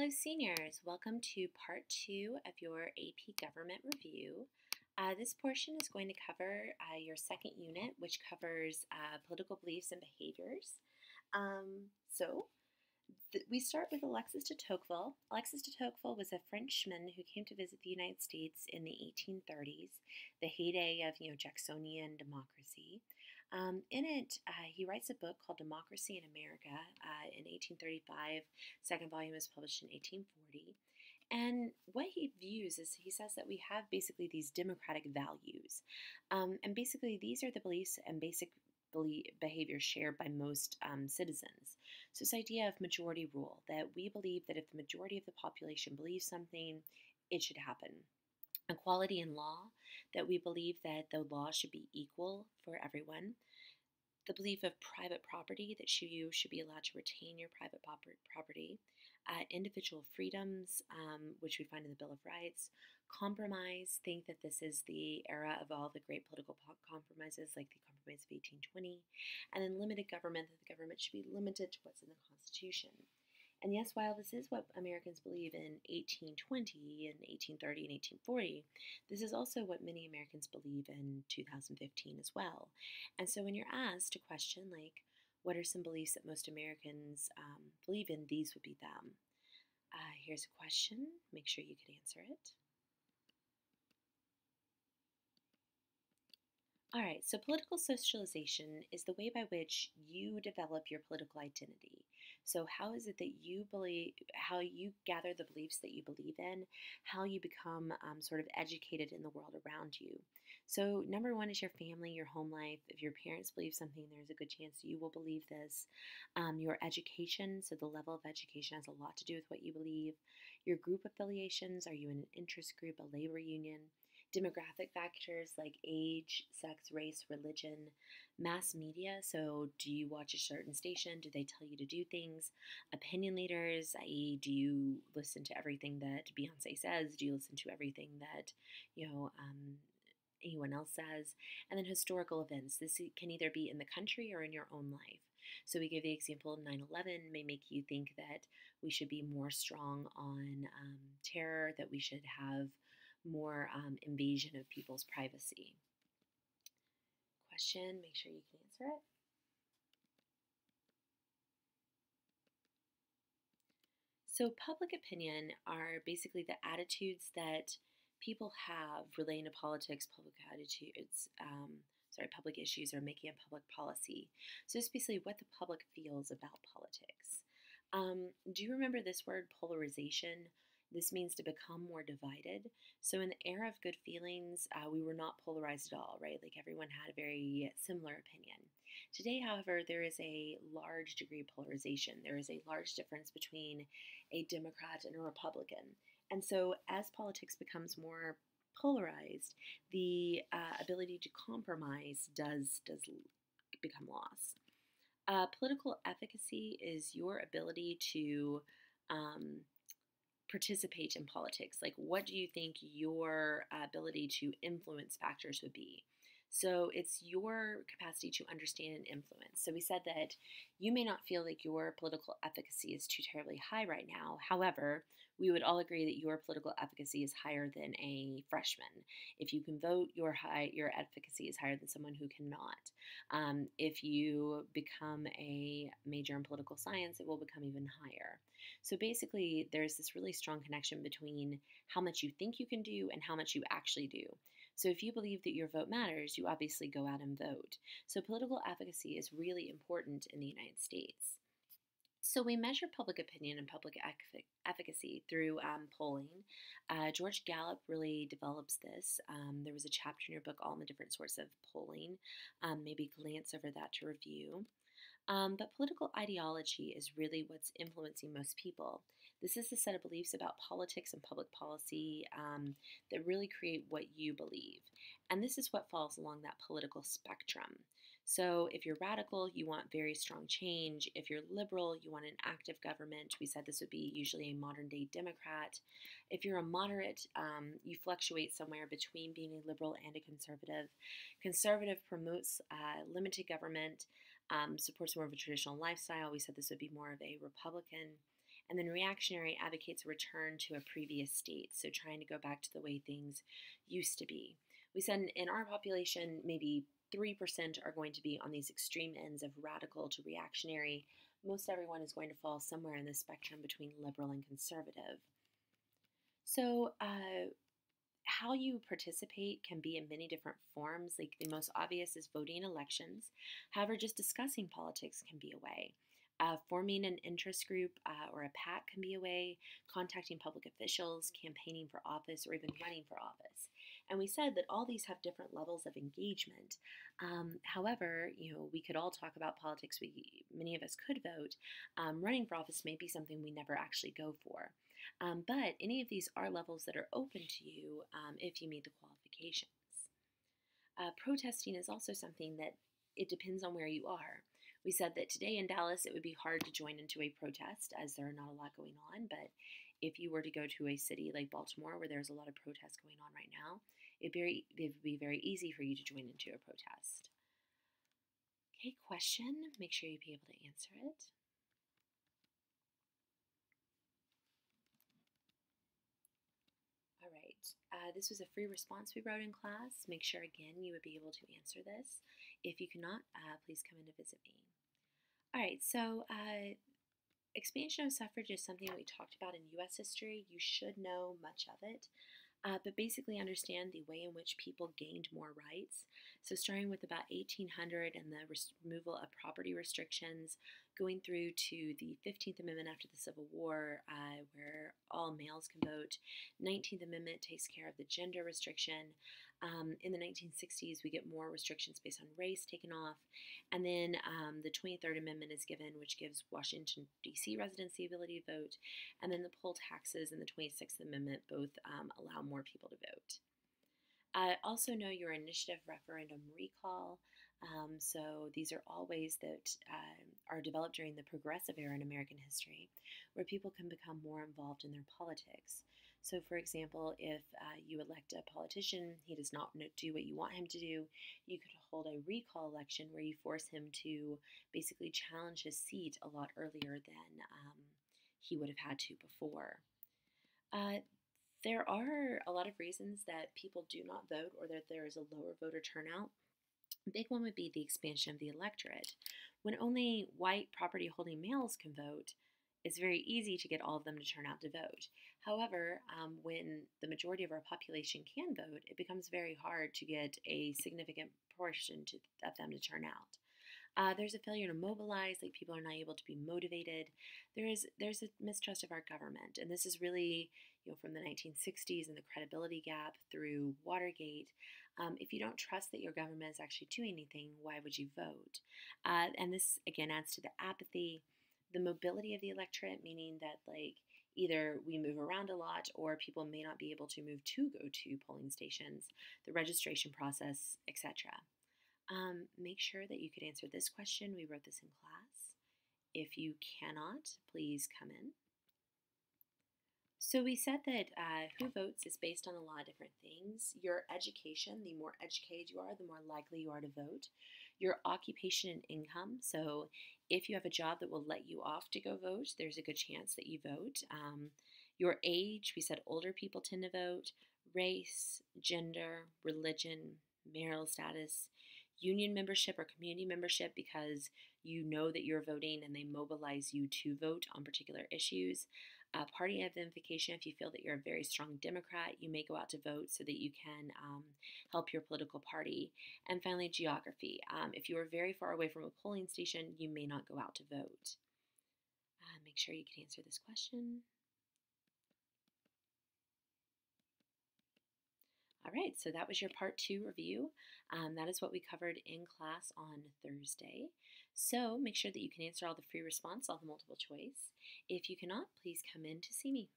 Hello, seniors. Welcome to part 2 of your AP Government Review. This portion is going to cover your second unit, which covers political beliefs and behaviors. We start with Alexis de Tocqueville. Alexis de Tocqueville was a Frenchman who came to visit the United States in the 1830s, the heyday of Jacksonian democracy. In it, he writes a book called Democracy in America in 1835. Second volume was published in 1840. And what he views is he says that we have basically these democratic values. And basically, these are the beliefs and basic behaviors shared by most citizens. So, this idea of majority rule, that we believe that if the majority of the population believes something, it should happen. Equality in law, that we believe that the law should be equal for everyone. The belief of private property, that you should be allowed to retain your private property. Individual freedoms, which we find in the Bill of Rights. Compromise, think that this is the era of all the great political compromises, like the Compromise of 1820. And then limited government, that the government should be limited to what's in the Constitution. And yes, while this is what Americans believe in 1820 and 1830 and 1840, this is also what many Americans believe in 2015 as well. And so when you're asked a question like, what are some beliefs that most Americans believe in, these would be them. Here's a question. Make sure you could answer it. All right, so political socialization is the way by which you develop your political identity. So how is it that you believe, how you gather the beliefs that you believe in, how you become sort of educated in the world around you. So number one is your family, your home life. If your parents believe something, there's a good chance you will believe this. Your education, so the level of education has a lot to do with what you believe. Your group affiliations, are you in an interest group, a labor union? Demographic factors like age, sex, race, religion, mass media. So, do you watch a certain station? Do they tell you to do things? Opinion leaders, i.e., do you listen to everything that Beyonce says? Do you listen to everything that, anyone else says? And then historical events. This can either be in the country or in your own life. So we give the example of 9/11 may make you think that we should be more strong on terror, that we should have more invasion of people's privacy. Question, make sure you can answer it. So public opinion are basically the attitudes that people have relating to politics, public attitudes, public issues, or making a public policy. So it's basically what the public feels about politics. Do you remember this word, polarization? This means to become more divided. So in the era of good feelings, we were not polarized at all, right? Like everyone had a very similar opinion. Today, however, there is a large degree of polarization. There is a large difference between a Democrat and a Republican. And so as politics becomes more polarized, the ability to compromise does become lost. Political efficacy is your ability to participate in politics. Like, what do you think your ability to influence factors would be? So it's your capacity to understand and influence. So we said that you may not feel like your political efficacy is too terribly high right now. However, we would all agree that your political efficacy is higher than a freshman. If you can vote, your efficacy is higher than someone who cannot. If you become a major in political science, it will become even higher. So basically, there's this really strong connection between how much you think you can do and how much you actually do. So if you believe that your vote matters, you obviously go out and vote. So political efficacy is really important in the United States. So we measure public opinion and public efficacy through polling. George Gallup really develops this. There was a chapter in your book, all in the different sorts of polling. Maybe glance over that to review. But political ideology is really what's influencing most people. This is the set of beliefs about politics and public policy that really create what you believe. And this is what falls along that political spectrum. So if you're radical, you want very strong change. If you're liberal, you want an active government. We said this would be usually a modern-day Democrat. If you're a moderate, you fluctuate somewhere between being a liberal and a conservative. Conservative promotes limited government, supports more of a traditional lifestyle. We said this would be more of a Republican. And then reactionary advocates a return to a previous state, so trying to go back to the way things used to be. We said in our population, maybe 3% are going to be on these extreme ends of radical to reactionary. Most everyone is going to fall somewhere in the spectrum between liberal and conservative. So, how you participate can be in many different forms. Like the most obvious is voting in elections. However, just discussing politics can be a way. Forming an interest group or a PAC can be a way. Contacting public officials, campaigning for office, or even running for office. And we said that all these have different levels of engagement. However, we could all talk about politics. Many of us could vote. Running for office may be something we never actually go for. But any of these are levels that are open to you if you meet the qualifications. Protesting is also something that it depends on where you are. We said that today in Dallas it would be hard to join into a protest as there are not a lot going on, but if you were to go to a city like Baltimore where there's a lot of protests going on right now, it would be very easy for you to join into a protest. Okay, question. Make sure you be able to answer it. All right, this was a free response we wrote in class. Make sure again you would be able to answer this. If you cannot, please come in to visit me. All right, so expansion of suffrage is something that we talked about in U.S. history. You should know much of it, but basically understand the way in which people gained more rights. So starting with about 1800 and the removal of property restrictions, going through to the 15th Amendment after the Civil War, where all males can vote. 19th Amendment takes care of the gender restriction. In the 1960s, we get more restrictions based on race taken off. And then the 23rd Amendment is given, which gives Washington, D.C. residents the ability to vote. And then the poll taxes and the 26th Amendment both allow more people to vote. Also know your initiative, referendum, recall. So these are all ways that are developed during the progressive era in American history, where people can become more involved in their politics. So, for example, if you elect a politician, he does not do what you want him to do, you could hold a recall election where you force him to basically challenge his seat a lot earlier than he would have had to before. There are a lot of reasons that people do not vote or that there is a lower voter turnout. A big one would be the expansion of the electorate. When only white property holding males can vote, it's very easy to get all of them to turn out to vote. However, when the majority of our population can vote, it becomes very hard to get a significant portion of them to turn out. There's a failure to mobilize, like people are not able to be motivated. There's a mistrust of our government, and this is really from the 1960s and the credibility gap through Watergate. If you don't trust that your government is actually doing anything, why would you vote? And this again adds to the apathy, the mobility of the electorate, meaning that either we move around a lot or people may not be able to move to go to polling stations, the registration process, etc. Make sure that you could answer this question. We wrote this in class. If you cannot, please come in. So we said that who votes is based on a lot of different things. Your education, the more educated you are, the more likely you are to vote. Your occupation and income. So if you have a job that will let you off to go vote, there's a good chance that you vote. Your age, we said older people tend to vote. Race, gender, religion, marital status, union membership or community membership because you know that you're voting and they mobilize you to vote on particular issues. Party identification, if you feel that you're a very strong Democrat, you may go out to vote so that you can help your political party. And finally, geography. If you are very far away from a polling station, you may not go out to vote. Make sure you can answer this question. All right, so that was your Part 2 review. That is what we covered in class on Thursday. So make sure that you can answer all the free response, all the multiple choice. If you cannot, please come in to see me.